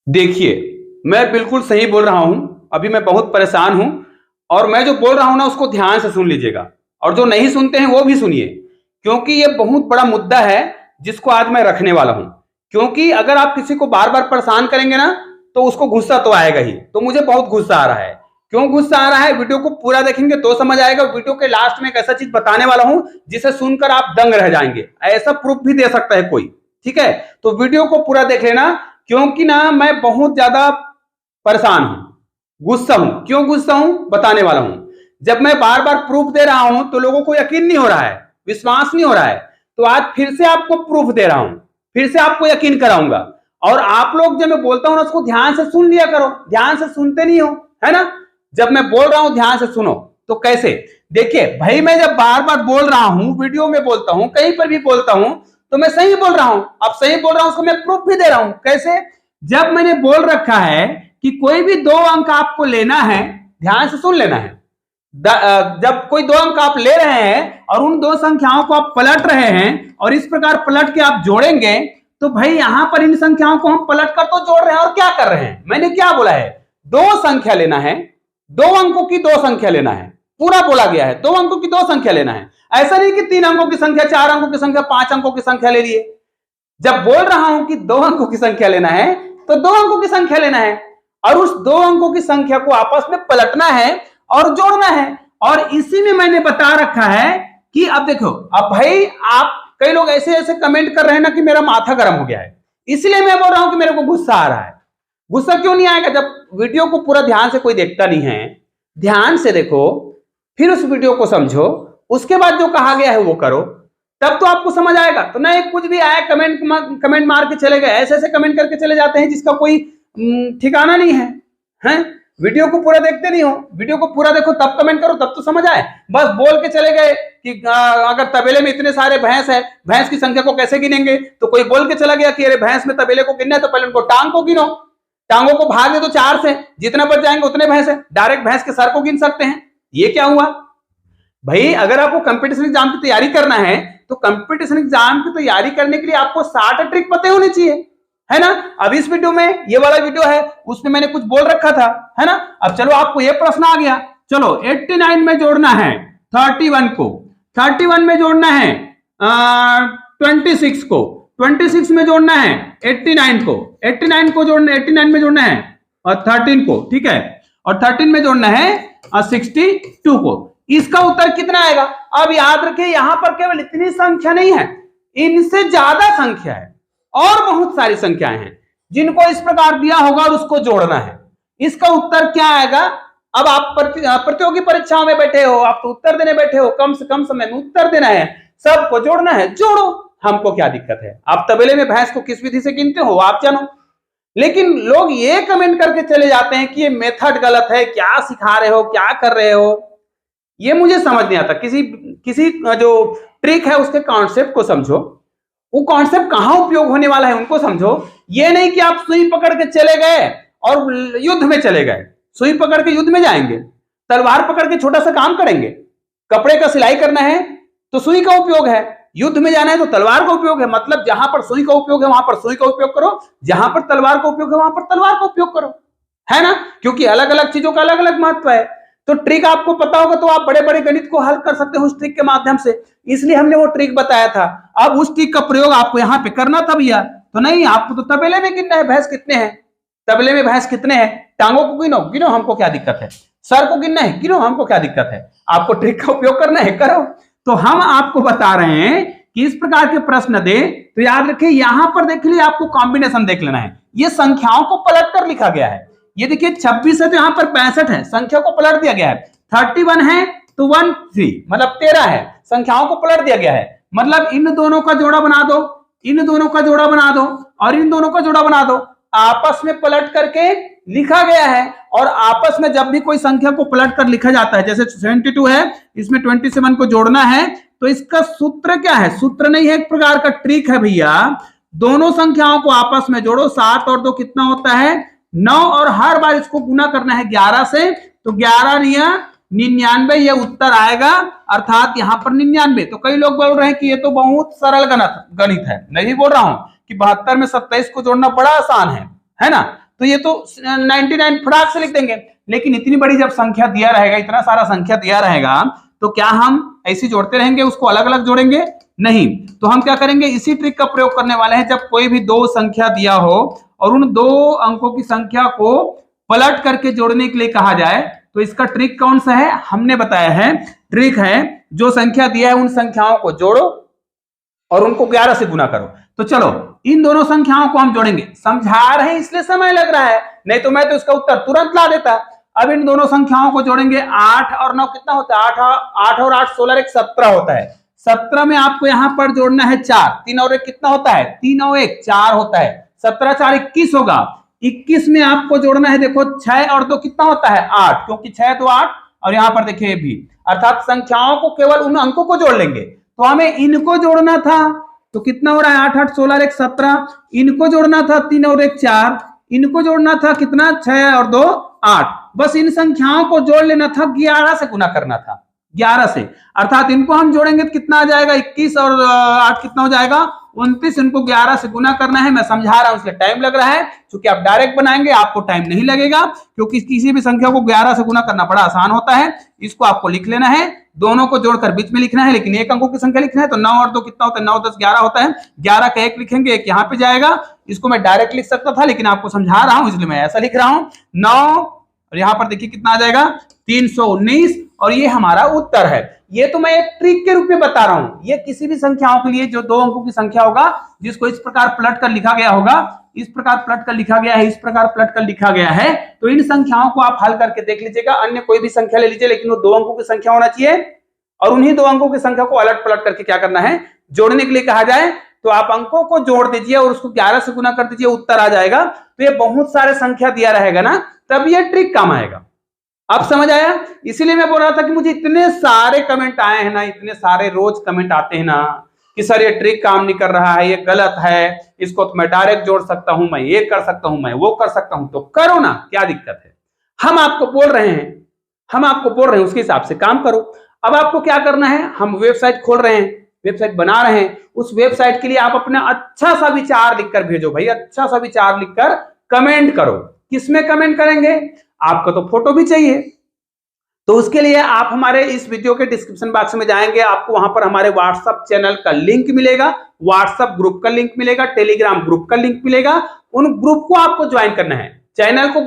देखिए, मैं बिल्कुल सही बोल रहा हूं। अभी मैं बहुत परेशान हूं और मैं जो बोल रहा हूं ना उसको ध्यान से सुन लीजिएगा और जो नहीं सुनते हैं वो भी सुनिए, क्योंकि ये बहुत बड़ा मुद्दा है जिसको आज मैं रखने वाला हूं। क्योंकि अगर आप किसी को बार-बार परेशान करेंगे ना तो उसको गुस्सा तो आएगा ही। तो मुझे बहुत गुस्सा आ रहा है। क्यों गुस्सा आ रहा है? वीडियो को पूरा देखेंगे तो समझ आएगा। वीडियो के लास्ट में एक ऐसा चीज बताने वाला हूं जिसे सुनकर आप दंग रह जाएंगे। ऐसा प्रूफ भी दे सकता है कोई। ठीक है? तो वीडियो को पूरा देख लेना, क्योंकि ना मैं बहुत ज्यादा परेशान हूं, गुस्सा हूं। क्यों गुस्सा हूं बताने वाला हूं। जब मैं बार बार प्रूफ दे रहा हूं तो लोगों को यकीन नहीं हो रहा है, विश्वास नहीं हो रहा है। तो आज फिर से आपको प्रूफ दे रहा हूं, फिर से आपको यकीन कराऊंगा। और आप लोग जब मैं बोलता हूं ना उसको ध्यान से सुन लिया करो। ध्यान से सुनते नहीं हो, है ना? जब मैं बोल रहा हूं ध्यान से सुनो। तो कैसे? देखिए भाई, मैं जब बार बार बोल रहा हूं, वीडियो में बोलता हूं, कहीं पर भी बोलता हूं, तो मैं सही बोल रहा हूं। अब सही बोल रहा हूं उसको मैं प्रूफ भी दे रहा हूं। कैसे? जब मैंने बोल रखा है कि कोई भी 2 अंक आपको लेना है, ध्यान से सुन लेना है। जब कोई 2 अंक आप ले रहे हैं और उन 2 संख्याओं को आप पलट रहे हैं और इस प्रकार पलट के आप जोड़ेंगे, तो भाई यहां पर इन संख्याओं को हम पलट कर तो जोड़ रहे हैं और क्या कर रहे हैं? मैंने क्या बोला है? 2 संख्या लेना है, 2 अंकों की 2 संख्या लेना है। पूरा बोला गया है 2 अंकों की 2 संख्या लेना है। ऐसा नहीं कि 3 अंकों की संख्या, 4 अंकों की संख्या, 5 अंकों की संख्या ले लिए। जब बोल रहा हूं कि 2 अंकों की संख्या लेना है तो 2 अंकों की संख्या लेना है और उस 2 अंकों की संख्या को आपस में पलटना है और जोड़ना है। और इसी में मैंने बता रखा है कि अब देखो, अब भाई आप कई लोग ऐसे ऐसे कमेंट कर रहे हैं ना कि मेरा माथा गर्म हो गया है, इसलिए मैं बोल रहा हूं कि मेरे को गुस्सा आ रहा है। गुस्सा क्यों नहीं आएगा? जब वीडियो को पूरा ध्यान से कोई देखता नहीं है, ध्यान से देखो, फिर उस वीडियो को समझो, उसके बाद जो कहा गया है वो करो, तब तो आपको समझ आएगा। तो नहीं कुछ भी आया कमेंट मार के चले गए, ऐसे ऐसे कमेंट करके चले जाते हैं जिसका कोई ठिकाना नहीं है, हैं? वीडियो को पूरा देखते नहीं हो। वीडियो को पूरा देखो तब कमेंट करो, तब तो समझ आए। बस बोल के चले गए कि अगर तबेले में इतने सारे भैंस है, भैंस की संख्या को कैसे गिनेंगे? तो कोई बोल के चला गया कि अरे भैंस में तबेले को गिनना है तो पहले उनको टांग को गिनो, टांगों को भाग दे तो 4 से, जितना बच जाएंगे उतने भैंस है। डायरेक्ट भैंस के सर को गिन सकते हैं। ये क्या हुआ भाई? अगर आपको कंपटीशन एग्जाम की तैयारी करना है तो कंपटीशन एग्जाम की तैयारी करने के लिए आपको 60 ट्रिक पता होनी चाहिए, है ना? अब इस वीडियो में, ये वाला वीडियो है, उसमें मैंने कुछ बोल रखा था, है ना? अब चलो आपको ये प्रश्न आ गया, चलो 89 में जोड़ना है 31 को, 31 में जोड़ना है 26 को, 26 में जोड़ना है 89 को, 89 को जोड़ना, 89 में जोड़ना है और 13 को, ठीक है? और 13 में जोड़ना है 62 को। इसका उत्तर कितना आएगा? अब याद रखिए, यहां पर केवल इतनी संख्या नहीं है, इनसे ज्यादा संख्या है और बहुत सारी संख्याएं हैं जिनको इस प्रकार दिया होगा और उसको जोड़ना है। इसका उत्तर क्या आएगा? अब आप प्रतियोगी परीक्षाओं में बैठे हो, आप तो उत्तर देने बैठे हो, कम से कम समय में उत्तर देना है, सबको जोड़ना है, जोड़ो, हमको क्या दिक्कत है? आप तबेले में भैंस को किस विधि से गिनते हो आप जानो। लेकिन लोग ये कमेंट करके चले जाते हैं कि ये मेथड गलत है, क्या सिखा रहे हो, क्या कर रहे हो, ये मुझे समझ नहीं आता। किसी जो ट्रिक है उसके कॉन्सेप्ट को समझो, वो कॉन्सेप्ट कहां उपयोग होने वाला है उनको समझो। ये नहीं कि आप सुई पकड़ के चले गए और युद्ध में चले गए। सुई पकड़ के युद्ध में जाएंगे, तलवार पकड़ के छोटा सा काम करेंगे। कपड़े का सिलाई करना है तो सुई का उपयोग है, युद्ध में जाना है तो तलवार का उपयोग है। मतलब जहां पर सुई का उपयोग है वहां पर सुई का उपयोग करो, जहां पर तलवार का उपयोग है वहां पर तलवार का उपयोग करो, है ना? क्योंकि अलग अलग चीजों का अलग अलग महत्व है। तो ट्रिक आपको पता होगा तो आप बड़े बड़े गणित को हल कर सकते हो उस ट्रिक के माध्यम से, इसलिए हमने वो ट्रिक बताया था। अब उस ट्रिक का प्रयोग आपको यहाँ पे करना था भैया। तो नहीं, आपको तो तबेले में गिनना है भैंस कितने हैं, तबेले में भैंस कितने हैं, टांगों को गिनो, गिनो, हमको क्या दिक्कत है? सर को गिनना है, गिनो, हमको क्या दिक्कत है? आपको ट्रिक का उपयोग करना है, करो। तो हम आपको बता रहे हैं कि इस प्रकार के प्रश्न दे तो याद रखिए, यहां पर देख लीजिए, आपको कॉम्बिनेशन देख लेना है। ये संख्याओं को पलट कर लिखा गया है। ये देखिए 26 है तो यहां पर 65 है, संख्या को पलट दिया गया है। 31 है तो 13 मतलब 13 है, संख्याओं को पलट दिया गया है। मतलब इन दोनों का जोड़ा बना दो, इन दोनों का जोड़ा बना दो और इन दोनों का जोड़ा बना दो, आपस में पलट करके लिखा गया है। और आपस में जब भी कोई संख्या को पलट कर लिखा जाता है, जैसे 72 है, इसमें 27 को जोड़ना है, तो इसका सूत्र क्या है? सूत्र नहीं है, एक प्रकार का ट्रिक है भैया। दोनों संख्याओं को आपस में जोड़ो, 7 और 2 कितना होता है? 9, और हर बार इसको गुना करना है 11 से, तो 11 99 ये उत्तर आएगा, अर्थात यहां पर 99। तो कई लोग बोल रहे हैं कि ये तो बहुत सरल गणित है। नहीं बोल रहा हूं कि 72 में 27 को जोड़ना बड़ा आसान है ना? तो ये तो 99 फटाक से लिख देंगे। लेकिन इतनी बड़ी जब संख्या दिया रहेगा, इतना सारा संख्या दिया रहेगा, तो क्या हम ऐसे जोड़ते रहेंगे, उसको अलग अलग जोड़ेंगे? नहीं। तो हम क्या करेंगे, इसी ट्रिक का प्रयोग करने वाले हैं। जब कोई भी दो संख्या दिया हो और उन दो अंकों की संख्या को पलट करके जोड़ने के लिए कहा जाए, तो इसका ट्रिक कौन सा है, हमने बताया है। ट्रिक है, जो संख्या दिया है उन संख्याओं को जोड़ो और उनको 11 से गुना करो। तो चलो इन दोनों संख्याओं को हम जोड़ेंगे। समझा रहे हैं इसलिए समय लग रहा है, नहीं तो मैं तो इसका उत्तर तुरंत ला देता। अब इन दोनों संख्याओं को जोड़ेंगे। 8 और 9 कितना होता है? 8 और 8 16 एक 17 होता है। 17 में आपको यहां पर जोड़ना है 4। 3 और 1 कितना होता है? 3 और 1 4 होता है। 17 4 21 होगा। 21 में आपको जोड़ना है, देखो 6 और 2 कितना होता है? 8, क्योंकि 6 तो 8 और यहां पर देखिए भी, अर्थात संख्याओं को केवल उन अंकों को जोड़ लेंगे। तो हमें इनको जोड़ना था, तो कितना हो रहा है? 8 8 16 और 1 17। इनको जोड़ना था 3 और 1 4। इनको जोड़ना था कितना? 6 और 2 8। बस इन संख्याओं को जोड़ लेना था, 11 से गुना करना था, 11 से। अर्थात इनको हम जोड़ेंगे तो कितना आ जाएगा? 21 और 8 कितना हो जाएगा? 29। इनको 11 से गुना करना है। मैं समझा रहा हूं इसलिए टाइम लग रहा है, क्योंकि आप डायरेक्ट बनाएंगे आपको टाइम नहीं लगेगा, क्योंकि किसी भी संख्या को 11 से गुना करना बड़ा आसान होता है। इसको आपको लिख लेना है, दोनों को जोड़कर बीच में लिखना है, लेकिन एक अंकों की संख्या लिखना है। तो 9 और 2 कितना होता है? 9 10 11 होता है। 11 का 1 लिखेंगे, एक यहां पे जाएगा। इसको मैं डायरेक्ट लिख सकता था, लेकिन आपको समझा रहा हूं इसलिए मैं ऐसा लिख रहा हूं। 9 और यहां पर देखिए कितना आ जाएगा? 319। और ये हमारा उत्तर है। ये तो मैं एक ट्रिक के रूप में बता रहा हूं। ये किसी भी संख्याओं के लिए जो 2 अंकों की संख्या होगा, जिसको इस प्रकार पलट कर लिखा गया होगा, इस प्रकार पलट कर लिखा गया है, इस प्रकार पलट कर लिखा गया है, तो इन संख्याओं को आप हल करके देख लीजिएगा। अन्य कोई भी संख्या ले लीजिए, लेकिन वो 2 अंकों की संख्या होना चाहिए। और उन्हीं 2 अंकों की संख्या को अलट पलट करके क्या करना है, जोड़ने के लिए कहा जाए, तो आप अंकों को जोड़ दीजिए और उसको 11 से गुना कर दीजिए, उत्तर आ जाएगा। तो ये बहुत सारे संख्या दिया रहेगा ना, तब ये ट्रिक काम आएगा। अब समझ आया? इसीलिए मैं बोल रहा था कि मुझे इतने सारे कमेंट आए हैं ना, इतने सारे रोज कमेंट आते हैं ना कि सर ये ट्रिक काम नहीं कर रहा है, ये गलत है, इसको तो मैं डायरेक्ट जोड़ सकता हूं, मैं ये कर सकता हूं, मैं वो कर सकता हूं। तो करो ना, क्या दिक्कत है? हम आपको बोल रहे हैं, उसके हिसाब से काम करो। अब आपको क्या करना है, हम वेबसाइट खोल रहे हैं, वेबसाइट बना रहे हैं। उस वेबसाइट के लिए आप अपना अच्छा सा विचार लिखकर भेजो भाई, अच्छा सा विचार लिखकर कमेंट करो। किसमें कमेंट करेंगे? आपको तो फोटो भी चाहिए, तो उसके लिए आप हमारे इस वीडियो के डिस्क्रिप्शन बॉक्स में जाएंगे, आपको वहां पर हमारे व्हाट्सएप चैनल का लिंक मिलेगा, व्हाट्सएप ग्रुप का लिंक मिलेगा, टेलीग्राम ग्रुप का लिंक मिलेगा। उन ग्रुप को आपको ज्वाइन करना है। चैनल को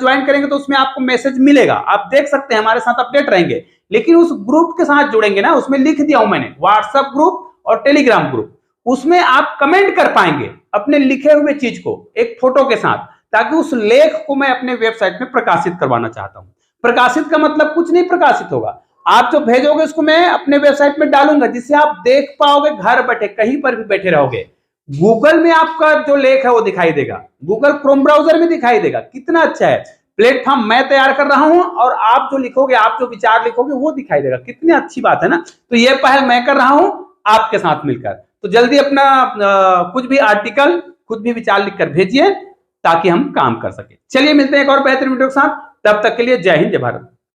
ज्वाइन करेंगे तो उसमें आपको मैसेज मिलेगा, आप देख सकते हैं, हमारे साथ अपडेट रहेंगे। लेकिन उस ग्रुप के साथ जुड़ेंगे ना, उसमें लिख दिया हूं मैंने, व्हाट्सएप ग्रुप और टेलीग्राम ग्रुप, उसमें आप कमेंट कर पाएंगे अपने लिखे हुए चीज को एक फोटो के साथ, ताकि उस लेख को मैं अपने वेबसाइट में प्रकाशित करवाना चाहता हूं। प्रकाशित का मतलब कुछ नहीं प्रकाशित होगा, आप जो भेजोगे उसको मैं अपने वेबसाइट में डालूंगा, जिससे आप देख पाओगे घर बैठे, कहीं पर भी बैठे रहोगे। गूगल में आपका जो लेख है वो दिखाई देगा, गूगल क्रोम ब्राउजर में दिखाई देगा। कितना अच्छा है प्लेटफॉर्म मैं तैयार कर रहा हूं, और आप जो लिखोगे, आप जो विचार लिखोगे वो दिखाई देगा। कितनी अच्छी बात है ना। तो ये पहल मैं कर रहा हूं आपके साथ मिलकर। तो जल्दी अपना कुछ भी आर्टिकल, कुछ भी विचार लिखकर भेजिए, ताकि हम काम कर सके। चलिए मिलते हैं एक और बेहतर वीडियो के साथ, तब तक के लिए जय हिंद जय भारत।